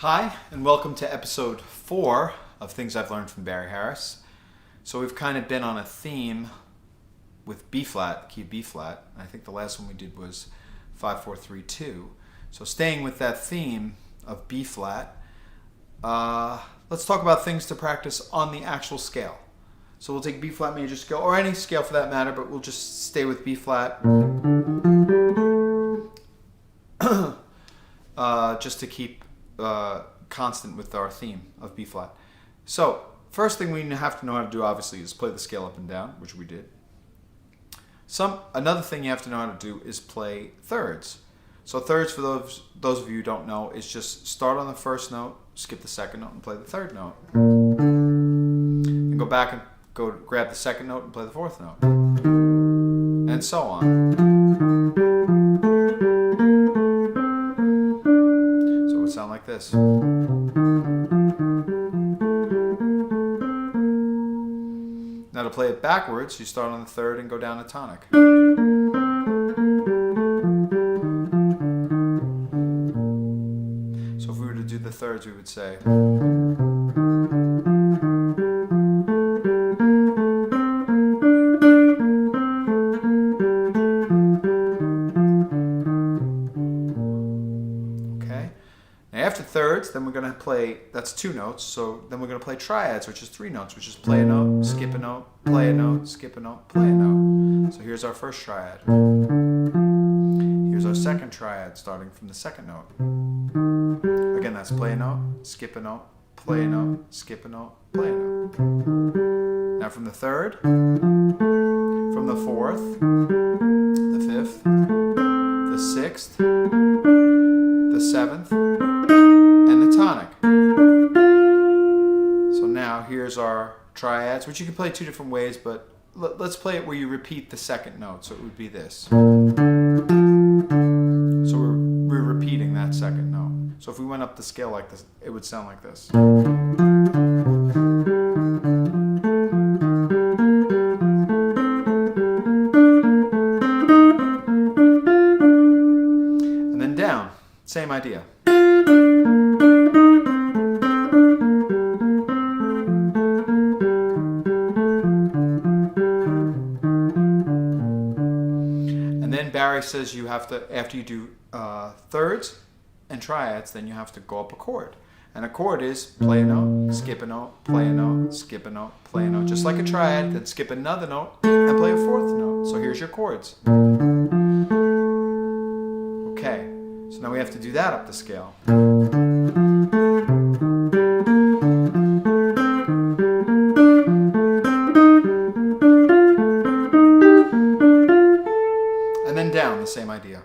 Hi, and welcome to episode 4 of Things I've Learned from Barry Harris. So we've kind of been on a theme with B flat, key of B flat. I think the last one we did was 5-4-3-2. So staying with that theme of B flat, let's talk about things to practice on the actual scale. So we'll take B flat major scale, or any scale for that matter, but we'll just stay with B flat. Just to keep constant with our theme of B flat. So first thing we have to know how to do obviously is play the scale up and down, which we did. Another thing you have to know how to do is play thirds. So thirds, for those of you who don't know, is just start on the first note, skip the second note, and play the third note. And go back and go grab the second note and play the fourth note. And so on. So it would sound like this. Now to play it backwards, you start on the third and go down a tonic. So if we were to do the thirds, we would say. After thirds, then we're going to play, that's 2 notes, so then we're going to play triads, which is 3 notes, which is play a note, skip a note, play a note, skip a note, play a note. So here's our first triad. Here's our second triad, starting from the second note. Again, that's play a note, skip a note, play a note, skip a note, play a note. Now from the third, from the fourth, the fifth, the sixth, the seventh, and the tonic. So now here's our triads, which you can play 2 different ways, but let's play it where you repeat the second note. So it would be this. So we're repeating that second note. So if we went up the scale like this, it would sound like this. And then down, same idea. Barry says you have to, after you do thirds and triads, then you have to go up a chord. And a chord is play a note, skip a note, play a note, skip a note, play a note. Just like a triad, then skip another note and play a fourth note. So here's your chords. Okay, so now we have to do that up the scale. And then down, the same idea.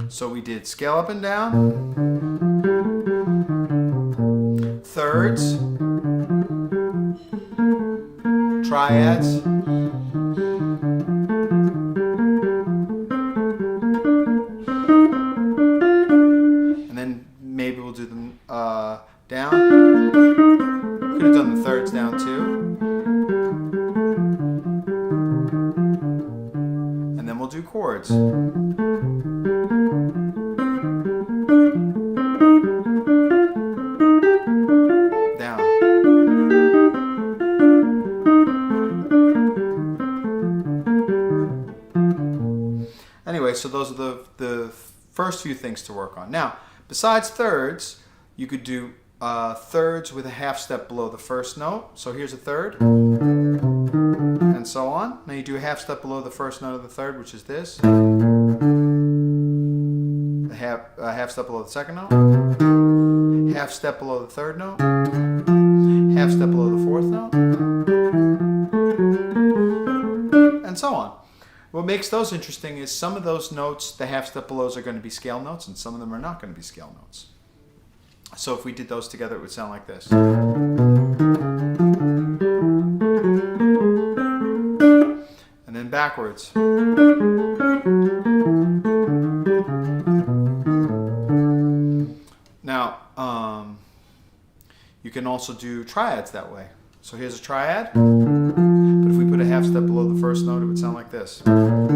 So we did scale up and down, thirds, triads, and then maybe we'll do them down. Could have done the thirds down too. And then we'll do chords. Down. Anyway, so those are the first few things to work on. Now, besides thirds, you could do thirds with a half step below the first note. So here's a third, and so on. Now you do a half step below the first note of the third, which is this. A half step below the second note. Half step below the third note. Half step below the fourth note. And so on. What makes those interesting is some of those notes, the half step belows, are going to be scale notes, and some of them are not going to be scale notes. So if we did those together, it would sound like this. And then backwards. Now, you can also do triads that way. So here's a triad, but if we put with a half step below the first note, it would sound like this. Now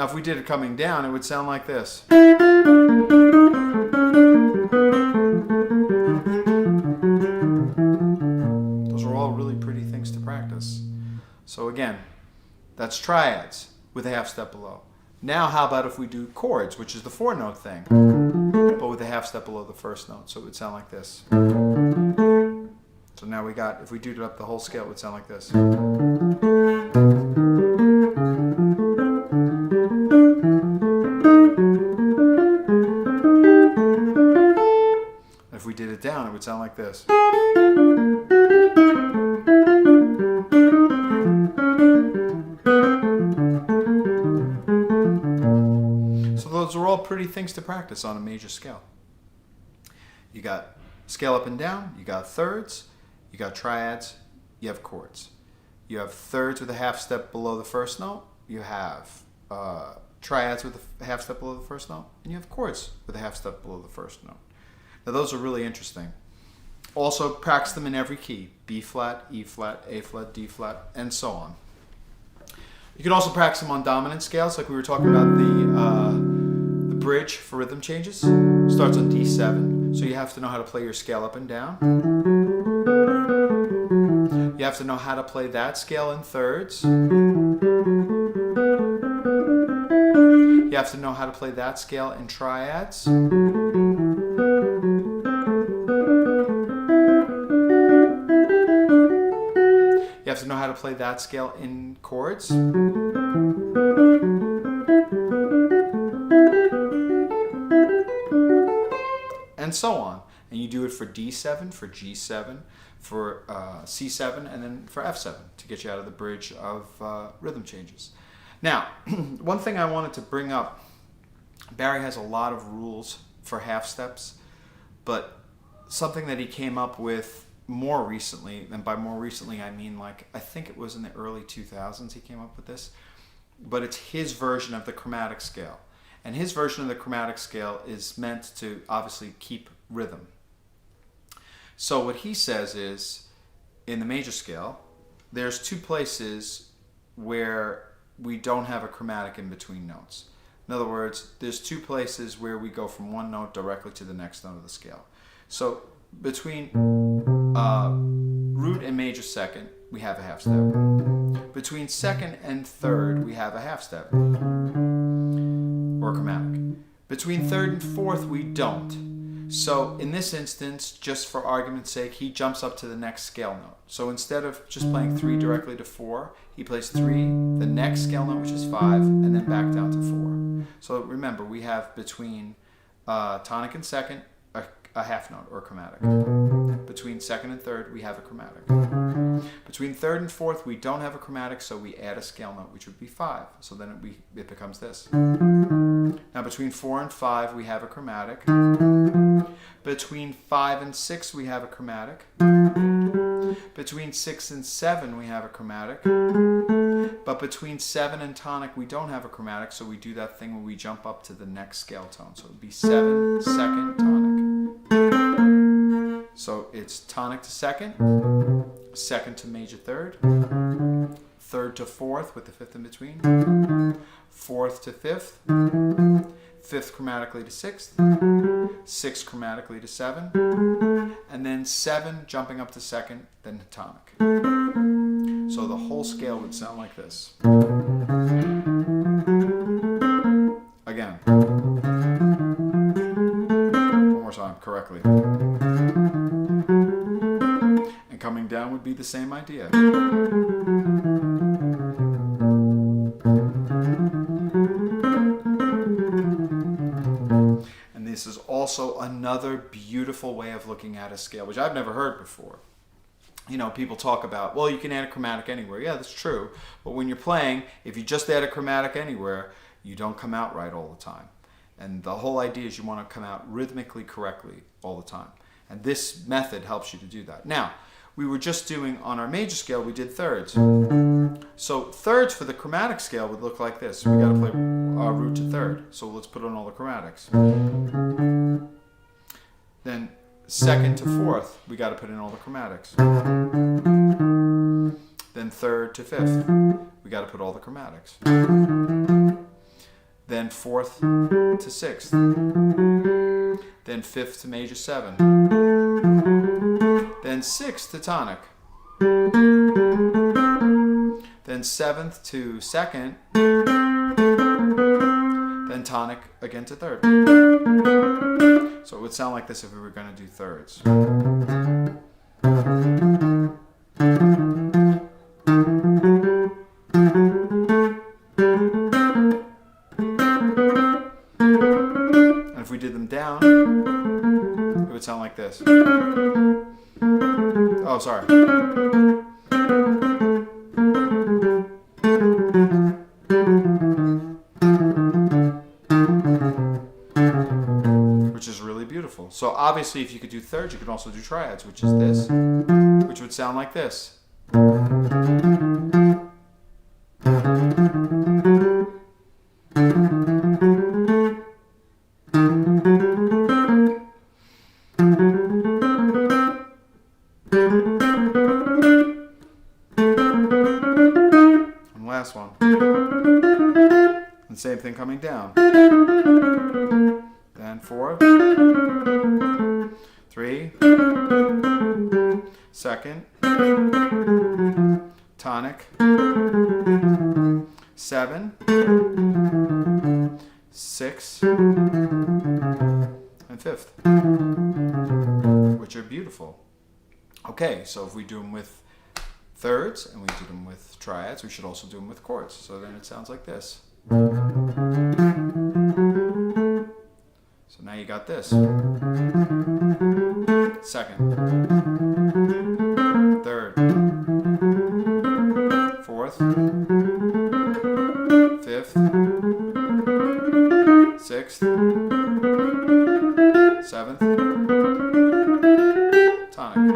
if we did it coming down, it would sound like this. Those are all really pretty things to practice. So again, that's triads with a half step below. Now how about if we do chords, which is the 4-note thing, but with a half step below the first note, so it would sound like this. So now we got, if we do it up the whole scale, it would sound like this. If we did it down, it would sound like this. So those are all pretty things to practice on a major scale. You got scale up and down, you got thirds, you got triads, you have chords. You have thirds with a half step below the first note, you have triads with a half step below the first note, and you have chords with a half step below the first note. Now those are really interesting. Also practice them in every key: B flat, E flat, A flat, D flat, and so on. You can also practice them on dominant scales, like we were talking about the bridge for rhythm changes. Starts on D7, so you have to know how to play your scale up and down. You have to know how to play that scale in thirds. You have to know how to play that scale in triads. You have to know how to play that scale in chords. And so on. And you do it for D7, for G7, for C7, and then for F7 to get you out of the bridge of rhythm changes. Now, one thing I wanted to bring up, Barry has a lot of rules for half steps, but something that he came up with more recently, and by more recently I mean like, I think it was in the early 2000s he came up with this, but it's his version of the chromatic scale. And his version of the chromatic scale is meant to obviously keep rhythm. So what he says is, in the major scale, there's two places where we don't have a chromatic in between notes. In other words, there's two places where we go from one note directly to the next note of the scale. So between root and major second, we have a half step. Between second and third, we have a half step, or chromatic. Between third and fourth, we don't. So in this instance, just for argument's sake, he jumps up to the next scale note. So instead of just playing 3 directly to 4, he plays 3, the next scale note, which is 5, and then back down to 4. So remember, we have between tonic and second, a half note, or chromatic. Between second and third, we have a chromatic. Between third and fourth, we don't have a chromatic, so we add a scale note, which would be 5. So then it becomes this. Now between 4 and 5, we have a chromatic. Between 5 and 6, we have a chromatic. Between 6 and 7, we have a chromatic. But between 7 and tonic, we don't have a chromatic, so we do that thing where we jump up to the next scale tone. So it would be 7, second, tonic. So it's tonic to second, second to major third, third to fourth with the fifth in between, fourth to fifth, fifth chromatically to sixth, sixth chromatically to 7, and then 7 jumping up to second, then to tonic. So the whole scale would sound like this. Again. One more time, correctly. And coming down would be the same idea. And this is also another beautiful way of looking at a scale, which I've never heard before. You know, people talk about, well, you can add a chromatic anywhere. Yeah, that's true. But when you're playing, if you just add a chromatic anywhere, you don't come out right all the time. And the whole idea is you want to come out rhythmically correctly all the time. And this method helps you to do that. Now, we were just doing, on our major scale, we did thirds. So thirds for the chromatic scale would look like this. We got to play root to third. So let's put on all the chromatics. Then second to fourth, we got to put in all the chromatics. Then third to fifth, we got to put all the chromatics. Then fourth to sixth. Then fifth to major 7. Then sixth to tonic. Then seventh to second. Then tonic again to third. So it would sound like this if we were going to do thirds. And if we did them down, it would sound like this. Oh, sorry. Which is really beautiful. So obviously if you could do thirds, you could also do triads, which is this, which would sound like this. And last one. And same thing coming down. Then 4, 3, second, tonic, 7, 6, and fifth, which are beautiful. Okay, so if we do them with thirds and we do them with triads, we should also do them with chords. So then it sounds like this. So now you got this. Second, third, fourth, fifth, sixth, seventh, tonic.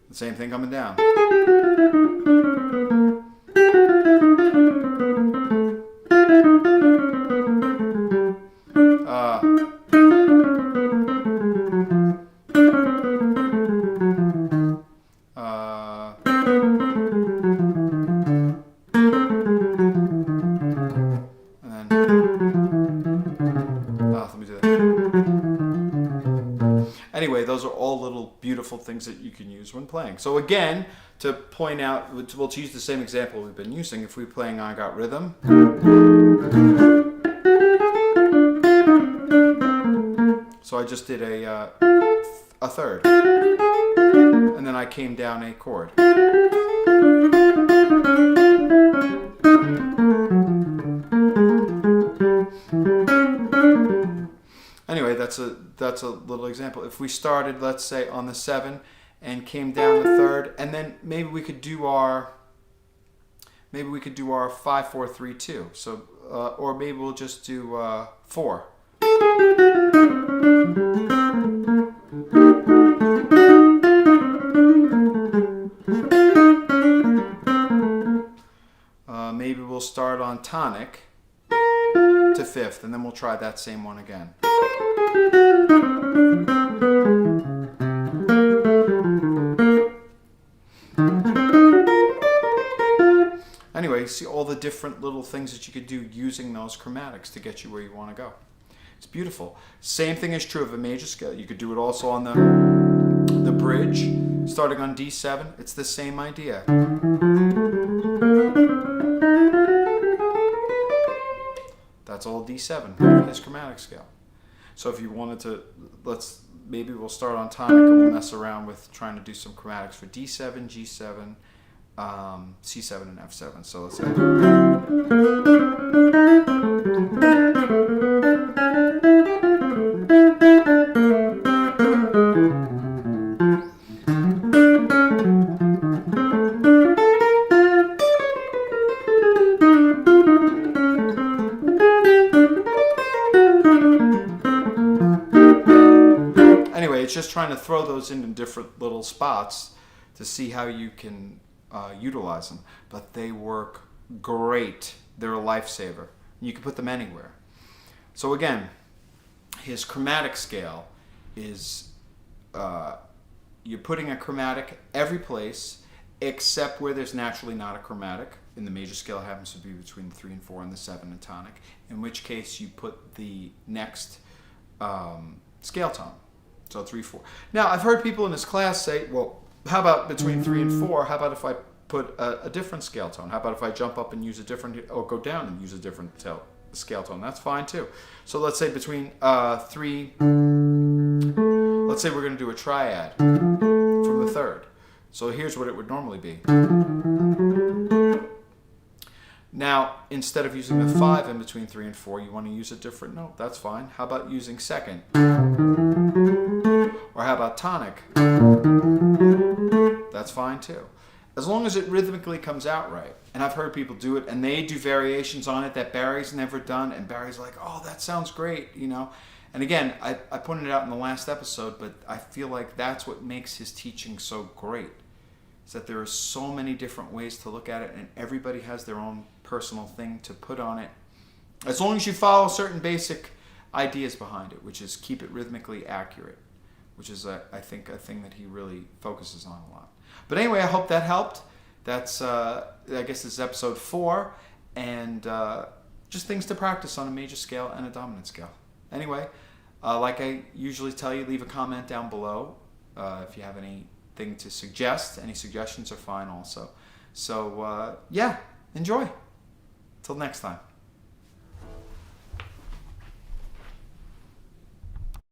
The same thing coming down. Anyway, those are all little beautiful things that you can use when playing. So again, to point out, we'll use the same example we've been using. If we're playing I Got Rhythm, so I just did a third, and then I came down a chord. Anyway, that's a little example. If we started, let's say, on the 7 and came down the third, and then maybe we could do our 5, 4, 3, 2. So or maybe we'll just do 4. Maybe we'll start on tonic to fifth, and then we'll try that same one again. Anyway, see all the different little things that you could do using those chromatics to get you where you want to go. It's beautiful. Same thing is true of a major scale. You could do it also on the bridge, starting on D7. It's the same idea. That's all D7, previous chromatic scale. So if you wanted to, maybe we'll start on tonic and we'll mess around with trying to do some chromatics for D7, G7, C7, and F7. So let's say. Anyway, it's just trying to throw those into different little spots to see how you can utilize them. But they work great. They're a lifesaver. You can put them anywhere. So again, his chromatic scale is you're putting a chromatic every place except where there's naturally not a chromatic. In the major scale, it happens to be between the 3 and 4 and the 7 and tonic, in which case you put the next scale tone. So 3, 4. Now, I've heard people in this class say, well, how about between 3 and 4? How about if I put a different scale tone? How about if I jump up and use a different, or go down and use a different scale tone? That's fine too. So let's say between 3, let's say we're going to do a triad from the third. So here's what it would normally be. Now, instead of using the 5 in between 3 and 4, you want to use a different note. That's fine. How about using second? Or how about tonic? That's fine too. As long as it rhythmically comes out right. And I've heard people do it, and they do variations on it that Barry's never done, and Barry's like, oh, that sounds great, you know. And again, I pointed it out in the last episode, but I feel like that's what makes his teaching so great. Is that there are so many different ways to look at it, and everybody has their own personal thing to put on it. As long as you follow certain basic ideas behind it, which is keep it rhythmically accurate, which is, I think, a thing that he really focuses on a lot. But anyway, I hope that helped. That's, I guess this is episode 4, and just things to practice on a major scale and a dominant scale. Anyway, like I usually tell you, leave a comment down below if you have anything to suggest. Any suggestions are fine also. So, yeah, enjoy. Till next time.